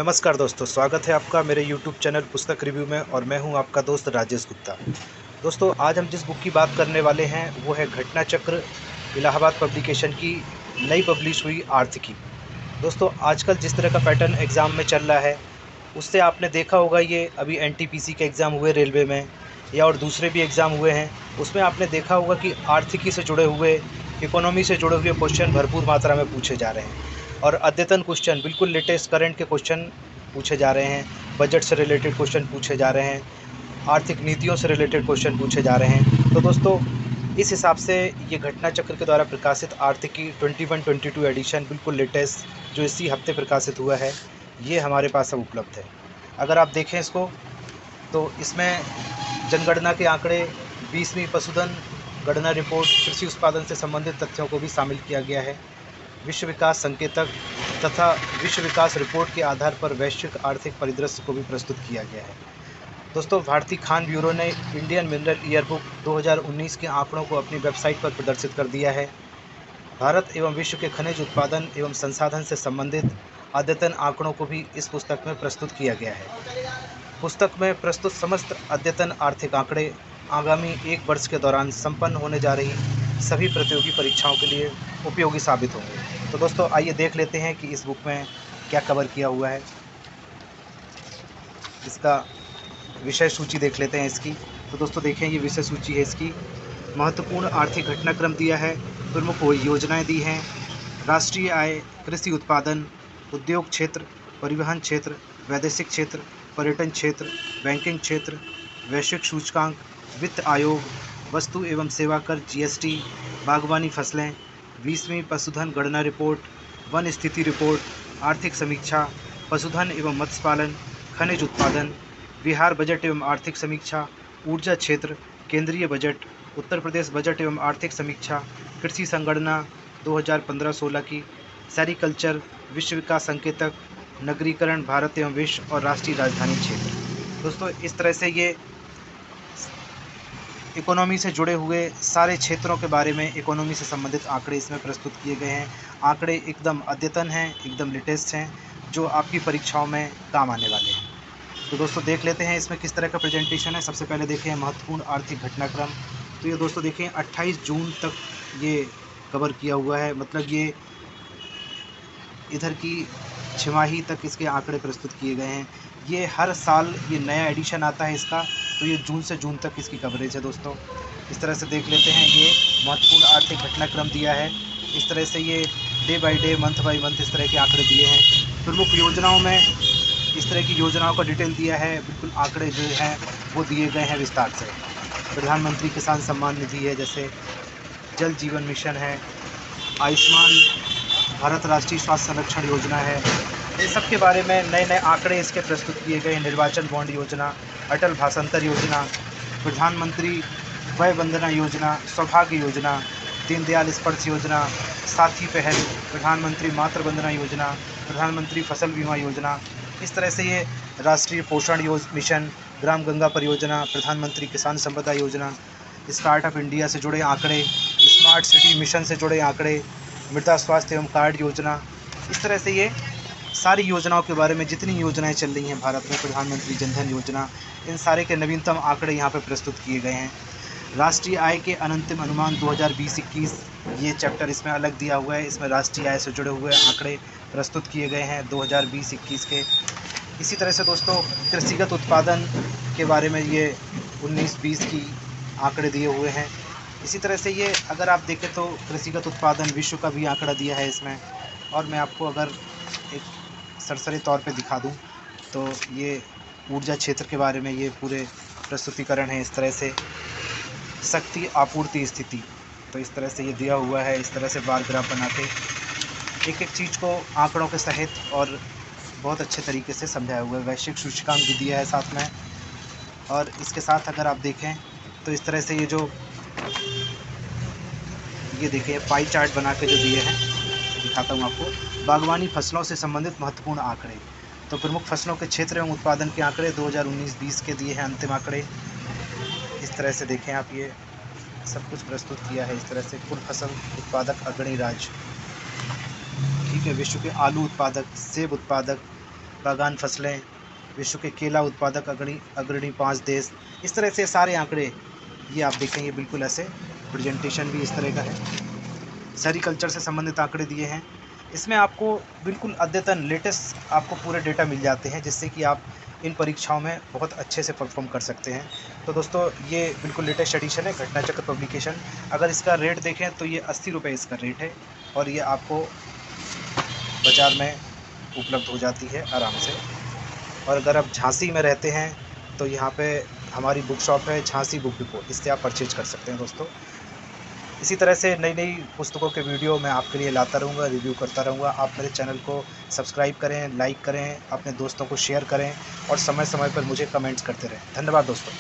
नमस्कार दोस्तों, स्वागत है आपका मेरे YouTube चैनल पुस्तक रिव्यू में और मैं हूं आपका दोस्त राजेश गुप्ता। दोस्तों, आज हम जिस बुक की बात करने वाले हैं वो है घटना चक्र, इलाहाबाद पब्लिकेशन की नई पब्लिश हुई आर्थिकी। दोस्तों, आजकल जिस तरह का पैटर्न एग्ज़ाम में चल रहा है उससे आपने देखा होगा, ये अभी एनटीपीसी के एग्ज़ाम हुए रेलवे में या और दूसरे भी एग्ज़ाम हुए हैं, उसमें आपने देखा होगा कि आर्थिकी से जुड़े हुए, इकोनॉमी से जुड़े हुए क्वेश्चन भरपूर मात्रा में पूछे जा रहे हैं और अद्यतन क्वेश्चन, बिल्कुल लेटेस्ट करंट के क्वेश्चन पूछे जा रहे हैं। बजट से रिलेटेड क्वेश्चन पूछे जा रहे हैं, आर्थिक नीतियों से रिलेटेड क्वेश्चन पूछे जा रहे हैं। तो दोस्तों, इस हिसाब से ये घटना चक्र के द्वारा प्रकाशित आर्थिकी 21-22 एडिशन बिल्कुल लेटेस्ट जो इसी हफ्ते प्रकाशित हुआ है, ये हमारे पास अब उपलब्ध है। अगर आप देखें इसको तो इसमें जनगणना के आंकड़े, 20वीं पशुधन गणना रिपोर्ट, कृषि उत्पादन से संबंधित तथ्यों को भी शामिल किया गया है। विश्व विकास संकेतक तथा विश्व विकास रिपोर्ट के आधार पर वैश्विक आर्थिक परिदृश्य को भी प्रस्तुत किया गया है। दोस्तों, भारतीय खान ब्यूरो ने इंडियन मिनरल ईयरबुक 2019 के आंकड़ों को अपनी वेबसाइट पर प्रदर्शित कर दिया है। भारत एवं विश्व के खनिज उत्पादन एवं संसाधन से संबंधित अद्यतन आंकड़ों को भी इस पुस्तक में प्रस्तुत किया गया है। पुस्तक में प्रस्तुत समस्त अद्यतन आर्थिक आंकड़े आगामी 1 वर्ष के दौरान संपन्न होने जा रही सभी प्रतियोगी परीक्षाओं के लिए उपयोगी साबित होंगे। तो दोस्तों, आइए देख लेते हैं कि इस बुक में क्या कवर किया हुआ है। इसका विषय सूची देख लेते हैं इसकी। तो दोस्तों देखें, ये विषय सूची है इसकी। महत्वपूर्ण आर्थिक घटनाक्रम दिया है, प्रमुख योजनाएं दी हैं, राष्ट्रीय आय, कृषि उत्पादन, उद्योग क्षेत्र, परिवहन क्षेत्र, वैदेशिक क्षेत्र, पर्यटन क्षेत्र, बैंकिंग क्षेत्र, वैश्विक सूचकांक, वित्त आयोग, वस्तु एवं सेवा कर जीएसटी, बागवानी फसलें, 20वीं पशुधन गणना रिपोर्ट, वन स्थिति रिपोर्ट, आर्थिक समीक्षा, पशुधन एवं मत्स्य पालन, खनिज उत्पादन, बिहार बजट एवं आर्थिक समीक्षा, ऊर्जा क्षेत्र, केंद्रीय बजट, उत्तर प्रदेश बजट एवं आर्थिक समीक्षा, कृषि संगणना 2015-16 की, सेरिकल्चर, विश्व विकास संकेतक, नगरीकरण, भारत एवं विश्व और राष्ट्रीय राजधानी क्षेत्र। दोस्तों, इस तरह से ये इकोनॉमी से जुड़े हुए सारे क्षेत्रों के बारे में, इकोनॉमी से संबंधित आंकड़े इसमें प्रस्तुत किए गए हैं। आंकड़े एकदम अद्यतन हैं, एकदम लेटेस्ट हैं, जो आपकी परीक्षाओं में काम आने वाले हैं। तो दोस्तों देख लेते हैं इसमें किस तरह का प्रेजेंटेशन है। सबसे पहले देखें महत्वपूर्ण आर्थिक घटनाक्रम। तो ये दोस्तों देखें 28 जून तक ये कवर किया हुआ है, मतलब ये इधर की छमाही तक इसके आंकड़े प्रस्तुत किए गए हैं। ये हर साल ये नया एडिशन आता है इसका, तो ये जून से जून तक इसकी कवरेज है। दोस्तों, इस तरह से देख लेते हैं, ये महत्वपूर्ण आर्थिक घटनाक्रम दिया है। इस तरह से ये day by day, month by month इस तरह के आंकड़े दिए हैं। प्रमुख योजनाओं में इस तरह की योजनाओं का डिटेल दिया है, बिल्कुल आंकड़े जो हैं वो दिए गए हैं विस्तार से। प्रधानमंत्री किसान सम्मान निधि है, जैसे जल जीवन मिशन है, आयुष्मान भारत राष्ट्रीय स्वास्थ्य संरक्षण योजना है, इन सब के बारे में नए नए आंकड़े इसके प्रस्तुत किए गए। निर्वाचन बॉन्ड योजना, अटल भाषांतर योजना, प्रधानमंत्री वय वंदना योजना, सौभाग्य योजना, दीनदयाल स्पर्श योजना, साथी पहल, प्रधानमंत्री मातृ वंदना योजना, प्रधानमंत्री फसल बीमा योजना। इस तरह से ये राष्ट्रीय पोषण मिशन, ग्राम गंगा परियोजना, प्रधानमंत्री किसान संपदा योजना, स्टार्टअप इंडिया से जुड़े आंकड़े, स्मार्ट सिटी मिशन से जुड़े आंकड़े, मृदा स्वास्थ्य एवं कार्ड योजना। इस तरह से ये सारी योजनाओं के बारे में, जितनी योजनाएं चल रही हैं भारत में, प्रधानमंत्री जनधन योजना, इन सारे के नवीनतम आंकड़े यहाँ पर प्रस्तुत किए गए हैं। राष्ट्रीय आय के अनंतिम अनुमान 2020-21, ये चैप्टर इसमें अलग दिया हुआ है। इसमें राष्ट्रीय आय से जुड़े हुए आंकड़े प्रस्तुत किए गए हैं 2020-21 के। इसी तरह से दोस्तों, कृषिगत उत्पादन के बारे में ये 19-20 की आंकड़े दिए हुए हैं। इसी तरह से ये अगर आप देखें तो कृषिगत उत्पादन विश्व का भी आंकड़ा दिया है इसमें। और मैं आपको अगर एक सरसरी तौर पे दिखा दूं तो ये ऊर्जा क्षेत्र के बारे में ये पूरे प्रस्तुतिकरण है। इस तरह से शक्ति आपूर्ति स्थिति, तो इस तरह से ये दिया हुआ है। इस तरह से बार ग्राफ बना के एक एक चीज़ को आंकड़ों के सहित और बहुत अच्छे तरीके से समझाया हुआ है। वैश्विक सूचकांक भी दिया है साथ में। और इसके साथ अगर आप देखें तो इस तरह से ये देखिए पाई चार्ट बना के जो दिए हैं, दिखाता हूँ आपको। बागवानी फसलों से संबंधित महत्वपूर्ण आंकड़े, तो प्रमुख फसलों के क्षेत्र एवं उत्पादन के आंकड़े 2019-20 के दिए हैं अंतिम आंकड़े। इस तरह से देखें आप, ये सब कुछ प्रस्तुत किया है। इस तरह से कुल फसल उत्पादक अग्रणी राज्य, ठीक है, विश्व के आलू उत्पादक, सेब उत्पादक, बागान फसलें, विश्व के केला उत्पादक अग्रणी 5 देश, इस तरह से सारे आंकड़े ये आप देखेंगे। बिल्कुल ऐसे प्रेजेंटेशन भी इस तरह का है। सेरीकल्चर से संबंधित आंकड़े दिए हैं। इसमें आपको बिल्कुल अद्यतन लेटेस्ट आपको पूरे डेटा मिल जाते हैं, जिससे कि आप इन परीक्षाओं में बहुत अच्छे से परफॉर्म कर सकते हैं। तो दोस्तों ये बिल्कुल लेटेस्ट एडिशन है घटना चक्र पब्लिकेशन। अगर इसका रेट देखें तो ये 80 रुपये इसका रेट है, और ये आपको बाज़ार में उपलब्ध हो जाती है आराम से। और अगर आप झांसी में रहते हैं तो यहाँ पे हमारी बुक शॉप है झांसी बुक डिपो, इससे आप परचेज कर सकते हैं दोस्तों। इसी तरह से नई नई पुस्तकों के वीडियो मैं आपके लिए लाता रहूँगा, रिव्यू करता रहूँगा। आप मेरे चैनल को सब्सक्राइब करें, लाइक करें, अपने दोस्तों को शेयर करें और समय समय पर मुझे कमेंट्स करते रहें। धन्यवाद दोस्तों।